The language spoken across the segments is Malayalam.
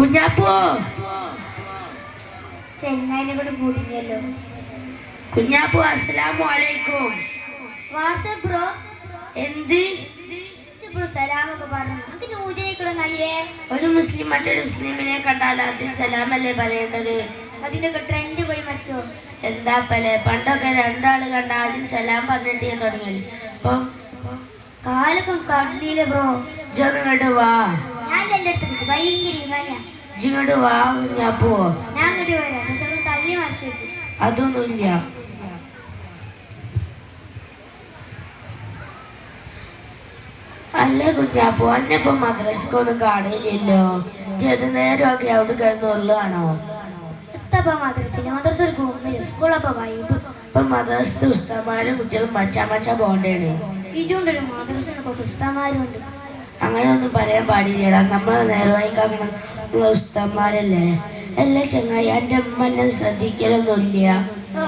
കുഞ്ഞാപ്പോ ചെങ്ങായിനെ കൂടെ കൂടിയല്ലോ. കുഞ്ഞാപ്പു അസ്സലാമു അലൈക്കും. WhatsApp bro. എന്ത് ബ്രോ സലാമൊക്കെ പറഞ്ഞു നമുക്ക് ന്യൂജനേക്കൂടെ നയ്യേ. ഒരു മുസ്ലിം മറ്റൊരു മുസ്ലിമിനെ കണ്ടാൽ ആദ്യം സലാമല്ലേ പറയേണ്ടത്? അതിനൊക്കെ ട്രെൻഡ് പോയി മച്ചോ. എന്താ പലേ പണ്ടൊക്കെ രണ്ടാള് കണ്ട ആദ്യം സലാം പറഞ്ഞിട്ട് ഞാൻ തുടങ്ങി. ഇപ്പം കാലൊക്കെ കണ്ടില്ലേ ബ്രോ. ഇങ്ങോട്ട് വാ. ഞാൻ എൻ്റെ അടുത്ത് ഭയങ്കര ഇമാനിയാ. ഇങ്ങോട്ട് വാ കുഞ്ഞാപ്പോ. ഞാൻ ഇങ്ങോട്ട് വരാം. പക്ഷെ ഒന്ന് തള്ളി മാറ്റി വെച്ചു. അതൊന്നുമില്ല. അല്ലേ കുഞ്ഞാപ്പോ അന്നിപ്പം മദ്രസക്കൊന്നും കാണില്ലല്ലോ. ഇത് നേരം ആ ഗ്രൗണ്ട് കിടന്നുള്ളതാണോ? മദ്രസ ഒരു ഗുമ്മില്ല. സ്കൂളപ്പോ വൈബ്. ഇപ്പൊ മദ്രസത്തെ ഉസ്താമാരും കുട്ടികളും മച്ചാ പോണ്ടേണ്. ഇതുകൊണ്ടൊരു മദ്രസയുടെ കുറച്ച് ഉസ്താമാരും ഉണ്ട്. അങ്ങനെ ഒന്നും പറയാൻ പാടില്ലടാ. നമ്മൾ നേർവായിക്കാക്കണം ഉള്ള ഉസ്താന്മാരല്ലേ. അല്ലേ ചങ്ങായി എൻ്റെ അമ്മ എന്നെ ശ്രദ്ധിക്കലൊന്നുമില്ല.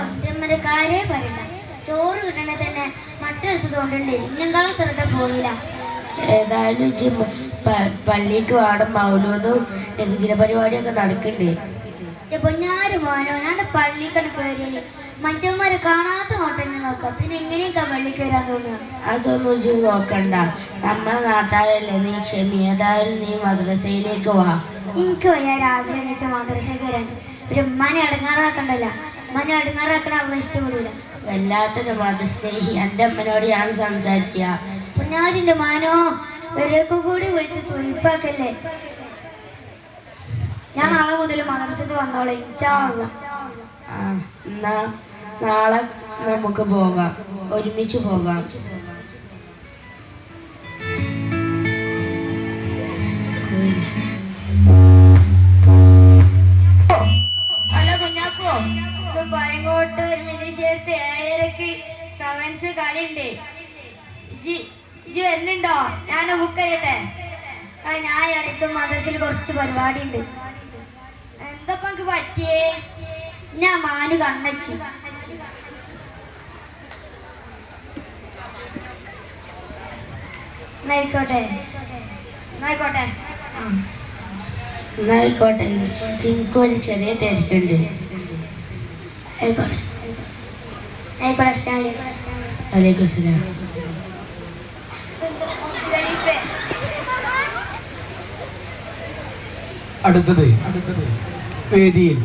എൻ്റെ അമ്മയുടെ കാര്യേ പറയണ്ട. ചോറ് കിട്ടണേ തന്നെ മട്ടെടുത്തത് കൊണ്ടുണ്ടേ ഇന്നെക്കാളും ശ്രദ്ധ ഫോണില്ല. ഏതായാലും പള്ളിക്ക് വാടും മൗലൂദും വിദ്യ പരിപാടിയൊക്കെ നടക്കണ്ടേ. പൊന്നാര് മോനോ ഞാൻ പള്ളിക്കണ് കയറിയാല് മനുഷ്യന്മാരെ കാണാത്ത നോട്ടന്നെ നോക്കാം. പിന്നെ എങ്ങനെയൊക്കെ പള്ളി കയറാൻ തോന്നുക? അതൊന്നും നോക്കണ്ട. നമ്മളെ നാട്ടാരല്ലേ. നീ ക്ഷമി. ഏതായാലും നീ മദ്രസയിലേക്ക് വാ. എനിക്ക് വയ്യ രാവിലെ എണീച്ച മദ്രസ കയറാൻ. പിന്നെ ഉമ്മാനെ അടങ്ങാറാക്കണ്ടല്ല. ഉമ്മാനെ അടങ്ങാറാക്കണ അവ ഇഷ്ടപ്പെടില്ല. വല്ലാത്തൊരു മതസ്നേഹി. എൻ്റെ അമ്മനോട് ഞാൻ സംസാരിക്കുക. പൊന്നാരിൻ്റെ മാനോ ഒരേക്കും കൂടി വിളിച്ച് സ്വയിപ്പാക്കല്ലേ. ഞാൻ നാളെ മുതൽ മദ്രസക്ക് വന്നോളെ. എന്നാ നാളെ നമുക്ക് പോകാം. ഒരുമിച്ച് പോകാം. അല്ല കുഞ്ഞാക്കോ പയങ്കോട്ട് ഒരു മിനി ചേർത്ത് 7:30 സെവൻസ് കളിയുണ്ട്. ഇജ് വരുന്നുണ്ടോ? ഞാൻ ബുക്ക് ചെയ്യട്ടെ. ഞാൻ ഇടയ്ക്ക് മദ്രസയിൽ കുറച്ച് പരിപാടി ഉണ്ട്. എന്താ എനിക്ക് പറ്റിയേ? ഞാൻ മാന് കണ്ണച്ചി. എന്നായിക്കോട്ടെ എന്നായിക്കോട്ടെ. എനിക്കൊരു ചെറിയ തിരക്കുണ്ട്. ആയിക്കോട്ടെ. വലൈക്കും സലാം. അടുത്തത് വേദിയിൽ